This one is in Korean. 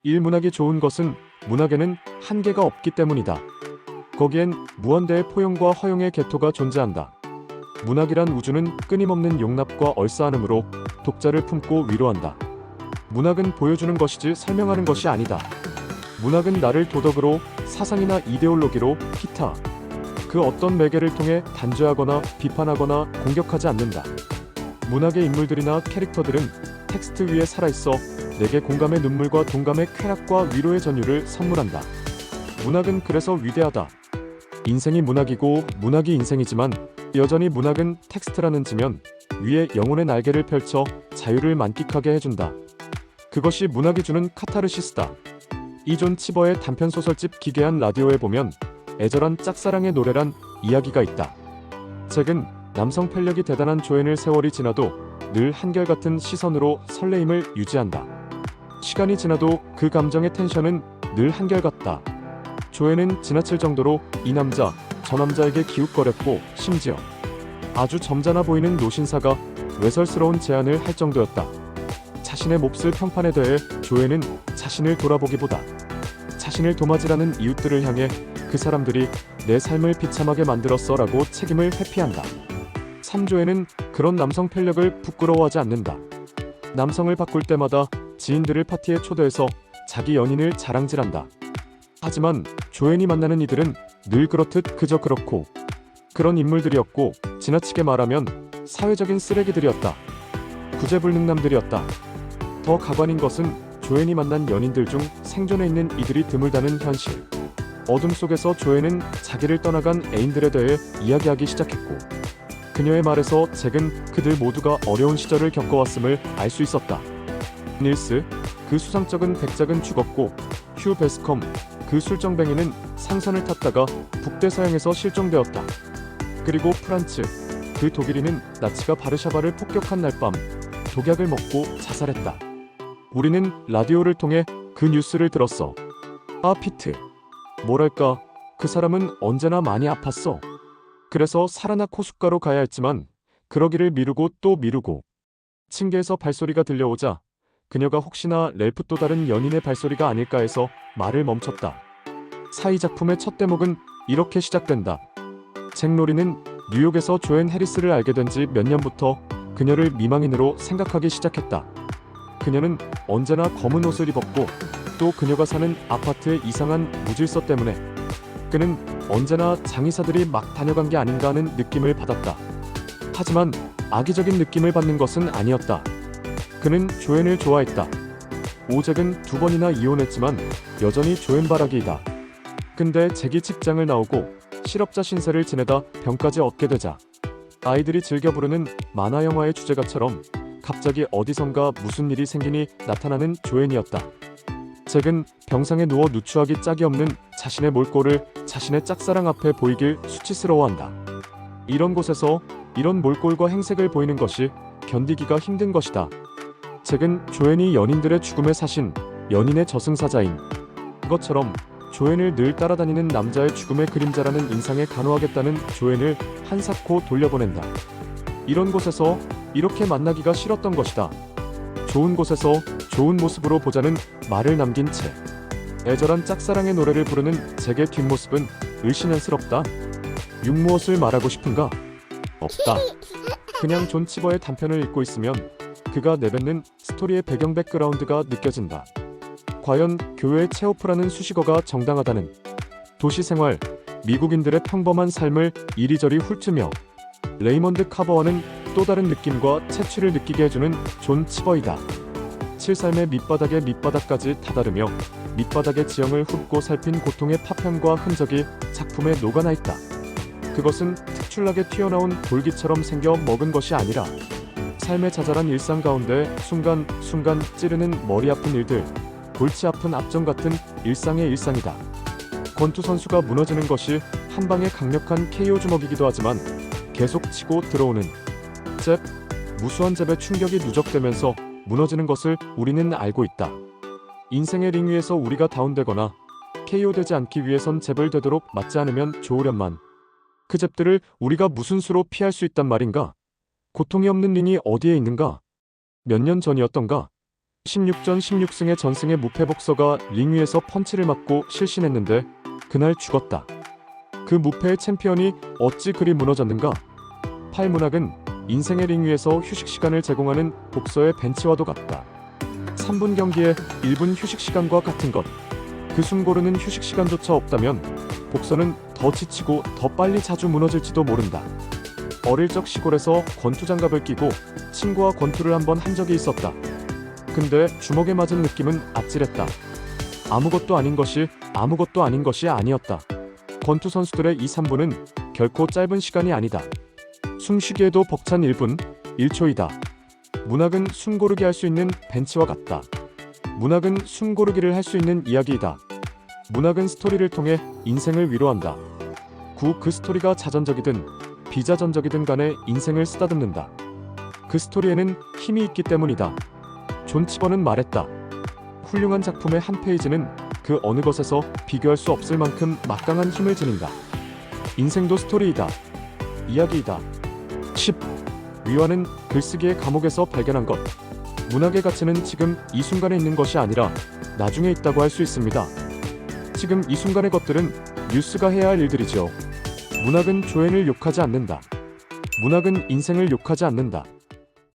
일문학이 좋은 것은 문학에는 한계가 없기 때문이다. 거기엔 무한대의 포용과 허용의 계토가 존재한다. 문학이란 우주는 끊임없는 용납과 얼싸안음으로 독자를 품고 위로한다. 문학은 보여주는 것이지 설명하는 것이 아니다. 문학은 나를 도덕으로, 사상이나 이데올로기로, 기타 그 어떤 매개를 통해 단죄하거나 비판하거나 공격하지 않는다. 문학의 인물들이나 캐릭터들은 텍스트 위에 살아있어 내게 공감의 눈물과 동감의 쾌락과 위로의 전율을 선물한다. 문학은 그래서 위대하다. 인생이 문학이고 문학이 인생이지만 여전히 문학은 텍스트라는 지면 위에 영혼의 날개를 펼쳐 자유를 만끽하게 해준다. 그것이 문학이 주는 카타르시스다. 이존 치버의 단편소설집 기괴한 라디오에 보면 애절한 짝사랑의 노래란 이야기가 있다. 책은 남성 편력이 대단한 조앤을 세월이 지나도 늘 한결같은 시선으로 설레임을 유지한다. 시간이 지나도 그 감정의 텐션은 늘 한결같다. 조앤은 지나칠 정도로 이 남자, 저 남자에게 기웃거렸고 심지어 아주 점잖아 보이는 노신사가 외설스러운 제안을 할 정도였다. 자신의 몹쓸 평판에 대해 조앤은 자신을 돌아보기보다 자신을 도마질하는 이웃들을 향해 그 사람들이 내 삶을 비참하게 만들었어 라고 책임을 회피한다. 3조에는 그런 남성 편력을 부끄러워하지 않는다. 남성을 바꿀 때마다 지인들을 파티에 초대해서 자기 연인을 자랑질한다. 하지만 조앤이 만나는 이들은 늘 그렇듯 그저 그렇고 그런 인물들이었고 지나치게 말하면 사회적인 쓰레기들이었다. 구제불능남들이었다. 더 가관인 것은 조앤이 만난 연인들 중 생존해 있는 이들이 드물다는 현실. 어둠 속에서 조앤은 자기를 떠나간 애인들에 대해 이야기하기 시작했고 그녀의 말에서 잭은 그들 모두가 어려운 시절을 겪어왔음을 알 수 있었다. 닐스, 그 수상쩍은 백작은 죽었고 휴 베스컴, 그 술정뱅이는 상선을 탔다가 북대서양에서 실종되었다. 그리고 프란츠, 그 독일인은 나치가 바르샤바를 폭격한 날 밤 독약을 먹고 자살했다. 우리는 라디오를 통해 그 뉴스를 들었어. 아 피트. 뭐랄까, 그 사람은 언제나 많이 아팠어. 그래서 살아나 코숫가로 가야 했지만 그러기를 미루고 또 미루고 층계에서 발소리가 들려오자 그녀가 혹시나 렐프 또 다른 연인의 발소리가 아닐까 해서 말을 멈췄다. 사이 작품의 첫 대목은 이렇게 시작된다. 잭 로리는 뉴욕에서 조앤 해리스를 알게 된 지 몇 년부터 그녀를 미망인으로 생각하기 시작했다. 그녀는 언제나 검은 옷을 입었고 또 그녀가 사는 아파트의 이상한 무질서 때문에 그는 언제나 장의사들이 막 다녀간 게 아닌가 하는 느낌을 받았다. 하지만 악의적인 느낌을 받는 것은 아니었다. 그는 조앤을 좋아했다. 오잭은 2번이나 이혼했지만 여전히 조앤 바라기이다. 근데 잭이 직장을 나오고 실업자 신세를 지내다 병까지 얻게 되자 아이들이 즐겨 부르는 만화 영화의 주제가처럼 갑자기 어디선가 무슨 일이 생기니 나타나는 조앤이었다. 잭은 병상에 누워 누추하기 짝이 없는 자신의 몰골을 자신의 짝사랑 앞에 보이길 수치스러워한다. 이런 곳에서 이런 몰골과 행색을 보이는 것이 견디기가 힘든 것이다. 잭은 조앤이 연인들의 죽음의 사신, 연인의 저승사자인 것처럼 조앤을 늘 따라다니는 남자의 죽음의 그림자라는 인상에 간호하겠다는 조앤을 한사코 돌려보낸다. 이런 곳에서 이렇게 만나기가 싫었던 것이다. 좋은 곳에서 좋은 모습으로 보자는 말을 남긴 채 애절한 짝사랑의 노래를 부르는 잭의 뒷모습은 을씨년스럽다. 육무엇을 말하고 싶은가? 없다. 그냥 존 치버의 단편을 읽고 있으면 그가 내뱉는 스토리의 배경 백그라운드가 느껴진다. 과연 교회의 체오프라는 수식어가 정당하다는 도시 생활, 미국인들의 평범한 삶을 이리저리 훑으며 레이먼드 카버와는 또 다른 느낌과 채취를 느끼게 해주는 존 치버이다. 칠삶의 밑바닥에 밑바닥까지 다다르며 밑바닥의 지형을 훑고 살핀 고통의 파편과 흔적이 작품에 녹아나 있다. 그것은 특출나게 튀어나온 돌기처럼 생겨 먹은 것이 아니라 삶의 자잘한 일상 가운데 순간순간 찌르는 머리 아픈 일들, 골치 아픈 압정 같은 일상의 일상이다. 권투 선수가 무너지는 것이 한 방의 강력한 KO 주먹이기도 하지만 계속 치고 들어오는 잽, 무수한 잽의 충격이 누적되면서 무너지는 것을 우리는 알고 있다. 인생의 링 위에서 우리가 다운되거나 KO되지 않기 위해선 잽을 되도록 맞지 않으면 좋으련만 그 잽들을 우리가 무슨 수로 피할 수 있단 말인가? 고통이 없는 링이 어디에 있는가? 몇 년 전이었던가? 16전 16승의 전승의 무패 복서가 링 위에서 펀치를 맞고 실신했는데 그날 죽었다. 그 무패의 챔피언이 어찌 그리 무너졌는가? 팔문학은 인생의 링 위에서 휴식 시간을 제공하는 복서의 벤치와도 같다. 3분 경기에 1분 휴식 시간과 같은 것. 그 숨 고르는 휴식 시간조차 없다면 복서는 더 지치고 더 빨리 자주 무너질지도 모른다. 어릴 적 시골에서 권투장갑을 끼고 친구와 권투를 한번 한 적이 있었다. 근데 주먹에 맞은 느낌은 아찔했다. 아무것도 아닌 것이 아무것도 아닌 것이 아니었다. 권투 선수들의 이 3분은 결코 짧은 시간이 아니다. 숨쉬기에도 벅찬 1분, 1초이다. 문학은 숨 고르기 할 수 있는 벤치와 같다. 문학은 숨 고르기를 할 수 있는 이야기이다. 문학은 스토리를 통해 인생을 위로한다. 그 스토리가 자전적이든 비자전적이든 간에 인생을 쓰다듬는다. 그 스토리에는 힘이 있기 때문이다. 존 치버는 말했다. 훌륭한 작품의 한 페이지는 그 어느 것에서 비교할 수 없을 만큼 막강한 힘을 지닌다. 인생도 스토리이다. 이야기이다. 10. 위화는 글쓰기의 감옥에서 발견한 것. 문학의 가치는 지금 이 순간에 있는 것이 아니라 나중에 있다고 할 수 있습니다. 지금 이 순간의 것들은 뉴스가 해야 할 일들이죠. 문학은 조연을 욕하지 않는다. 문학은 인생을 욕하지 않는다.